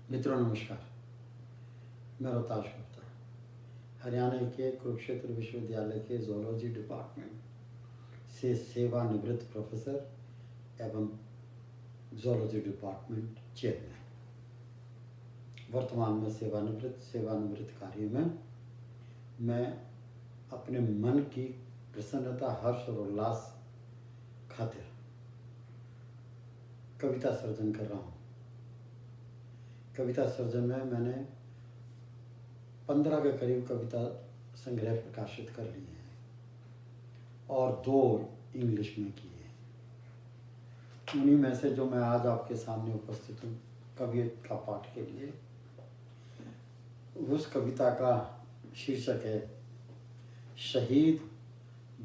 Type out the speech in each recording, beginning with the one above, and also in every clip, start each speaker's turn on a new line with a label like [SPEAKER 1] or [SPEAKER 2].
[SPEAKER 1] मित्रों नमस्कार। मैं रोहताश गुप्ता हरियाणा के कुरुक्षेत्र विश्वविद्यालय के जूलॉजी डिपार्टमेंट से सेवानिवृत्त प्रोफेसर एवं जूलॉजी डिपार्टमेंट चेयरमैन। वर्तमान में सेवानिवृत्त कार्य में मैं अपने मन की प्रसन्नता, हर्ष और उल्लास खातिर कविता सर्जन कर रहा हूँ। कविता सर्जन में मैंने 15 के करीब कविता संग्रह प्रकाशित कर लिए हैं और 2 इंग्लिश में किए हैं। उन्हीं में से जो मैं आज आपके सामने उपस्थित हूँ कविता का पाठ के लिए, उस कविता का शीर्षक है शहीद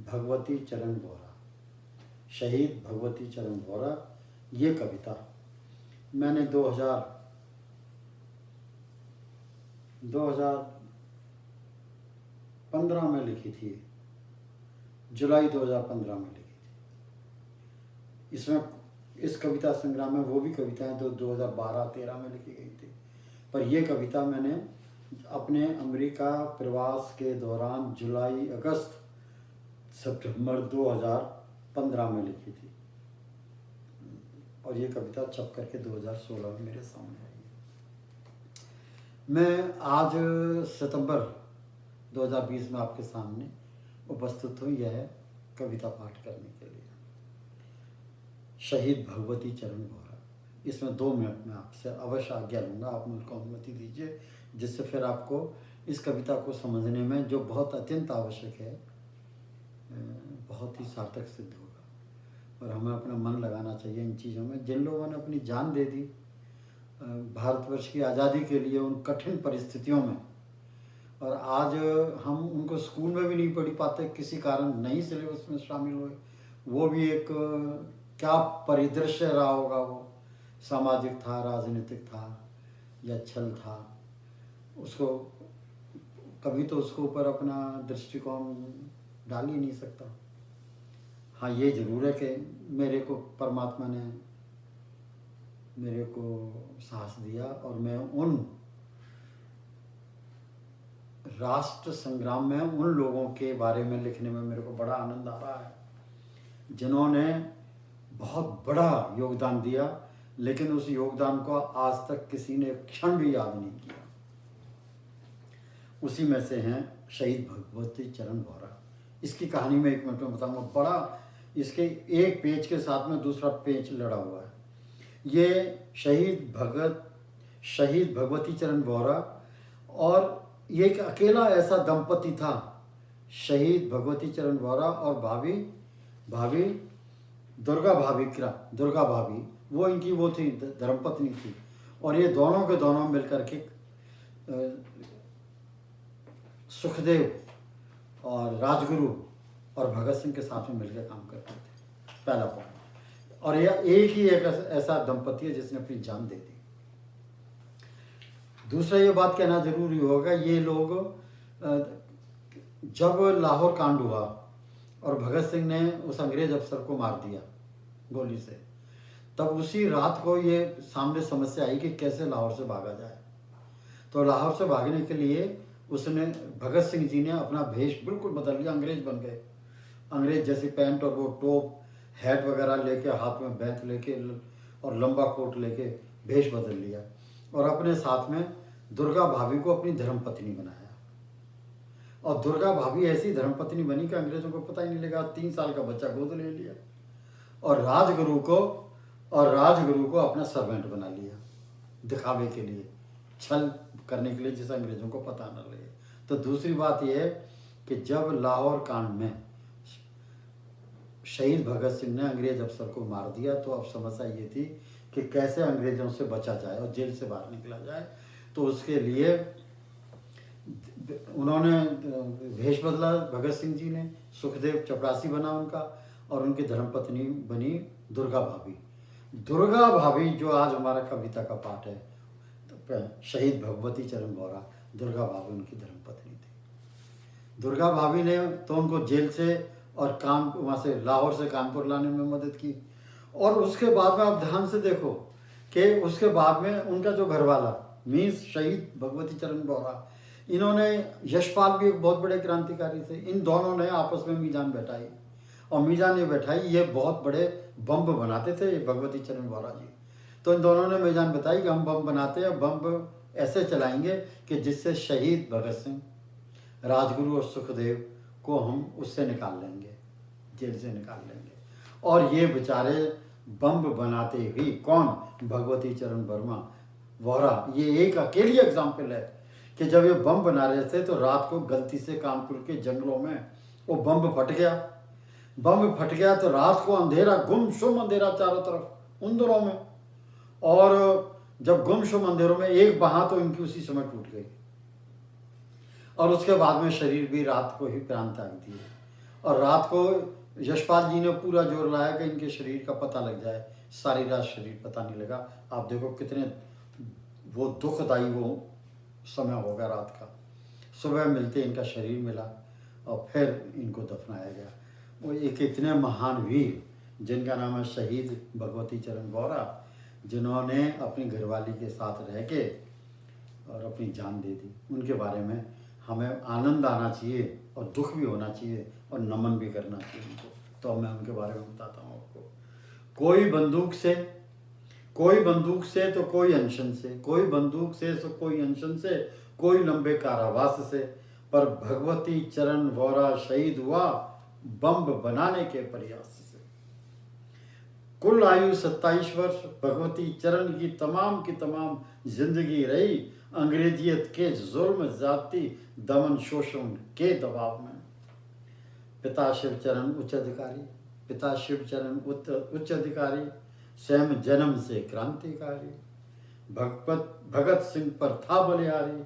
[SPEAKER 1] भगवती चरण वोरा। शहीद भगवती चरण वोरा ये कविता मैंने 2015 में लिखी थी, जुलाई 2015 में लिखी थी। इसमें इस कविता संग्रह में वो भी कविताएं तो 2012-13 में लिखी गई थी, पर यह कविता मैंने अपने अमेरिका प्रवास के दौरान जुलाई, अगस्त, सितंबर 2015 में लिखी थी और ये कविता छप करके 2016 में मेरे सामने आई। मैं आज सितंबर 2020 में आपके सामने उपस्थित हूँ यह कविता पाठ करने के लिए। शहीद भगवती चरण वोरा। इसमें 2 मिनट में आपसे अवश्य आज्ञा लूँगा, आप मुझको अनुमति दीजिए, जिससे फिर आपको इस कविता को समझने में जो बहुत अत्यंत आवश्यक है बहुत ही सार्थक सिद्ध होगा। और हमें अपना मन लगाना चाहिए इन चीज़ों में। जिन लोगों ने अपनी जान दे दी भारतवर्ष की आज़ादी के लिए उन कठिन परिस्थितियों में, और आज हम उनको स्कूल में भी नहीं पढ़ पाते, किसी कारण नहीं सिलेबस में शामिल हुए, वो भी एक क्या परिदृश्य रहा होगा, वो सामाजिक था, राजनीतिक था या छल था, उसको कभी तो उसके ऊपर अपना दृष्टिकोण डाल ही नहीं सकता। हाँ, ये ज़रूर है कि मेरे को परमात्मा ने मेरे को साहस दिया और मैं उन राष्ट्र संग्राम में उन लोगों के बारे में लिखने में मेरे को बड़ा आनंद आ रहा है जिन्होंने बहुत बड़ा योगदान दिया, लेकिन उस योगदान को आज तक किसी ने क्षण भी याद नहीं किया। उसी में से हैं शहीद भगवती चरण वोरा। इसकी कहानी में 1 मिनट में बताऊंगा। बड़ा इसके एक पेज के साथ में दूसरा पेज लड़ा हुआ है। ये शहीद भगवती चरण वोरा, और ये एक अकेला ऐसा दंपति था, शहीद भगवती चरण वोरा और भाभी दुर्गा भाभी, वो इनकी वो थी, धर्मपत्नी थी। और ये दोनों के दोनों मिलकर के सुखदेव और राजगुरु और भगत सिंह के साथ में मिलकर काम करते थे। पहला पॉइंट। और यह एक ही एक ऐसा दंपति है जिसने अपनी जान दे दी। दूसरा ये बात कहना जरूरी होगा, ये लोग जब लाहौर कांड हुआ और भगत सिंह ने उस अंग्रेज अफसर को मार दिया गोली से, तब उसी रात को ये सामने समस्या आई कि कैसे लाहौर से भागा जाए। तो लाहौर से भागने के लिए उसने, भगत सिंह जी ने अपना भेष बिल्कुल बदल लिया, अंग्रेज बन गए। अंग्रेज जैसी पैंट और वो टोप, हैट वगैरह लेके, हाथ में बैत लेके और लंबा कोट लेके भेष बदल लिया, और अपने साथ में दुर्गा भाभी को अपनी धर्मपत्नी बनाया। और दुर्गा भाभी ऐसी धर्मपत्नी बनी कि अंग्रेजों को पता ही नहीं लगा। 3 साल का बच्चा गोद ले लिया और राजगुरु को अपना सर्वेंट बना लिया, दिखावे के लिए, छल करने के लिए, जिसे अंग्रेजों को पता न लगे। तो दूसरी बात यह है कि जब लाहौर कांड में शहीद भगत सिंह ने अंग्रेज अफसर को मार दिया, तो अब समस्या ये थी कि कैसे अंग्रेजों से बचा जाए और जेल से बाहर निकला जाए। तो उसके लिए उन्होंने भेष बदला भगत सिंह जी ने, सुखदेव चपरासी बना उनका, और उनकी धर्मपत्नी बनी दुर्गा भाभी जो आज हमारा कविता का पाठ है। तो शहीद भगवती चरण वोरा, दुर्गा भाभी उनकी धर्मपत्नी थी। दुर्गा भाभी ने तो उनको जेल से और वहाँ से लाहौर से कानपुर लाने में मदद की। और उसके बाद में आप ध्यान से देखो कि उसके बाद में उनका जो घरवाला मीन्स शहीद भगवती चरण वोहरा। इन्होंने, यशपाल भी एक बहुत बड़े क्रांतिकारी थे। इन दोनों ने आपस में मीजान बैठाई, और मीजान ये बैठाई, ये बहुत बड़े बम बनाते थे भगवती चरण वोहरा जी। तो इन दोनों ने मीजान बताई कि हम बम बनाते हैं, बम ऐसे चलाएंगे कि जिससे शहीद भगत सिंह, राजगुरु और सुखदेव को हम उससे निकाल लेंगे, जेल से निकाल लेंगे। और ये बेचारे बम बनाते ही, कौन, भगवती चरण वर्मा वोहरा, ये एक अकेली एग्जाम्पल है कि जब ये बम बना रहे थे तो रात को गलती से कानपुर के जंगलों में वो बम फट गया। बम फट गया तो रात को अंधेरा, गुमसुम अंधेरा चारों तरफ उन दिनों में। और जब गुमसुम अंधेरों में एक बाह तो इनकी उसी समय टूट गई, और उसके बाद में शरीर भी रात को ही प्राण त्याग दिए। और रात को यशपाल जी ने पूरा जोर लाया कि इनके शरीर का पता लग जाए। सारी रात शरीर पता नहीं लगा। आप देखो कितने वो दुखदाई वो समय होगा रात का। सुबह मिलते इनका शरीर मिला और फिर इनको दफनाया गया। वो एक इतने महान वीर जिनका नाम है शहीद भगवती चरण वोहरा, जिन्होंने अपनी घरवाली के साथ रह के और अपनी जान दे दी, उनके बारे में हमें आनंद आना चाहिए और दुख भी होना चाहिए और नमन भी करना चाहिए उनको। तो मैं उनके बारे में बताता हूँ आपको। कोई बंदूक से तो कोई अनशन से, कोई बंदूक से तो कोई अनशन से, कोई लंबे कारावास से, पर भगवती चरण वोहरा शहीद हुआ बम बनाने के प्रयास से। कुल आयु 27 वर्ष भगवती चरण की तमाम जिंदगी रही अंग्रेजियत के जुल्म, जाति, दमन, शोषण के दबाव में। पिता शिवचरण उच्च अधिकारी, स्वयं जन्म से क्रांतिकारी। भगत सिंह पर था बलिहारी।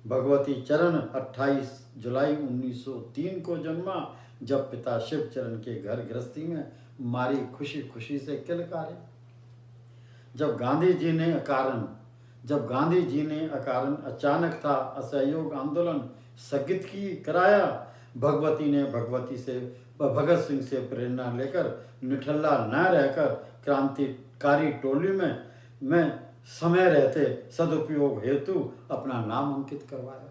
[SPEAKER 1] भगवती चरण 28 जुलाई 1903 को जन्मा, जब पिता शिवचरण के घर गृहस्थी में मारी खुशी से किलकारी। जब गांधी जी ने अकारण अचानक था असहयोग आंदोलन स्थगित कराया, भगवती ने भगत सिंह से प्रेरणा लेकर निठल्ला न रहकर क्रांतिकारी टोली में समय रहते सदुपयोग हेतु अपना नाम अंकित करवाया।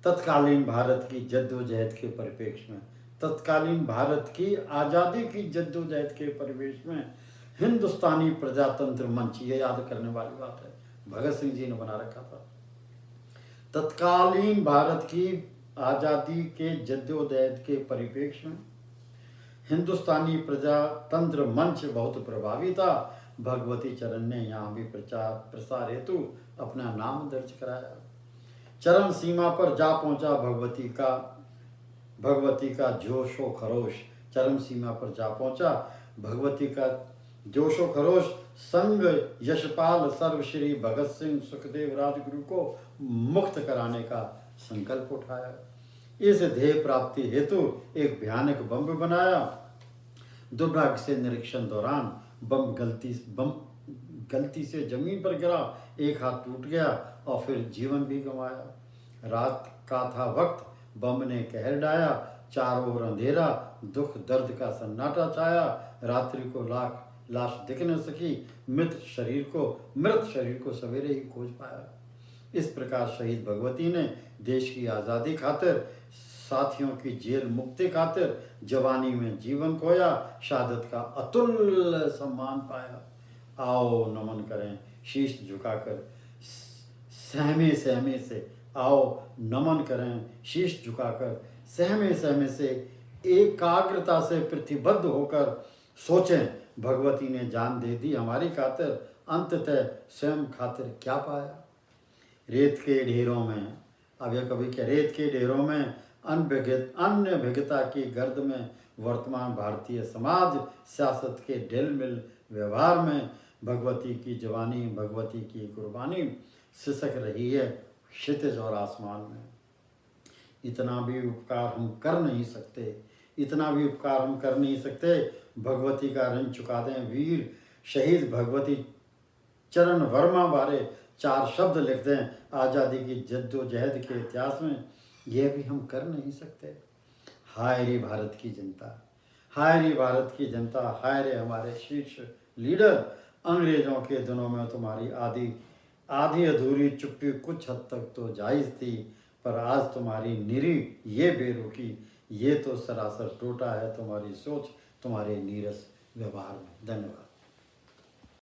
[SPEAKER 1] तत्कालीन भारत की जद्दोजहद के परिप्रेक्ष्य में, तत्कालीन भारत की आज़ादी की जद्दोजहद के परिवेश में हिंदुस्तानी प्रजातंत्र मंच, ये याद करने वाली बात है, भगत सिंह जी ने बना रखा था। तत्कालीन भारत की आज़ादी के जद्दोजहद के परिप्रेक्ष्य में हिंदुस्तानी प्रजातंत्र मंच बहुत प्रभावी था। भगवती चरण ने यहाँ भी प्रचार प्रसार हेतु अपना नाम दर्ज कराया। चरम सीमा पर जा पहुंचा भगवती का जोशो खरोश, चरम सीमा पर जा पहुंचा भगवती का जोशो खरोश। संग यशपाल सर्व श्री भगत सिंह सुखदेव राजगुरु को मुक्त कराने का संकल्प उठाया। इस ध्येय प्राप्ति हेतु एक भयानक बम बनाया। दुर्भाग्य से निरीक्षण दौरान बम गलती से जमीन पर गिरा, एक हाथ टूट गया और फिर जीवन भी गंवाया। रात का था वक्त, बम ने कहर ढाया, चारों ओर अंधेरा, दुख दर्द का सन्नाटा छाया। रात्रि को लाश दिख न सकी, मृत शरीर को सवेरे ही खोज पाया। इस प्रकार शहीद भगवती ने देश की आज़ादी खातिर, साथियों की जेल मुक्ति खातिर जवानी में जीवन खोया, शहादत का अतुल्य सम्मान पाया। आओ नमन करें शीश झुकाकर सहमे से, आओ नमन करें शीश झुकाकर सहमे से, एकाग्रता से प्रतिबद्ध होकर सोचें, भगवती ने जान दे दी हमारी खातिर, अंततः स्वयं खातिर क्या पाया। रेत के ढेरों में, अब यह कभी क्या, रेत के ढेरों में अन्य भिगता की गर्द में वर्तमान भारतीय समाज सियासत के ढिलमिल व्यवहार में भगवती की जवानी, भगवती की कुर्बानी सिसक रही है क्षितिज और आसमान में। इतना भी उपकार हम कर नहीं सकते, भगवती का ऋण चुका दें। वीर शहीद भगवती चरण वर्मा बारे 4 शब्द लिख दें आज़ादी की जद्दोजहद के इतिहास में, यह भी हम कर नहीं सकते। हाय रे भारत की जनता, हाय रे भारत की जनता, हाय रे हमारे शीर्ष लीडर, अंग्रेजों के दिनों में तुम्हारी आधी अधूरी चुप्पी कुछ हद तक तो जायज़ थी, पर आज तुम्हारी निरी ये बेरुखी, ये तो सरासर टोटा है तुम्हारी सोच, तुम्हारे नीरस व्यवहार में। धन्यवाद।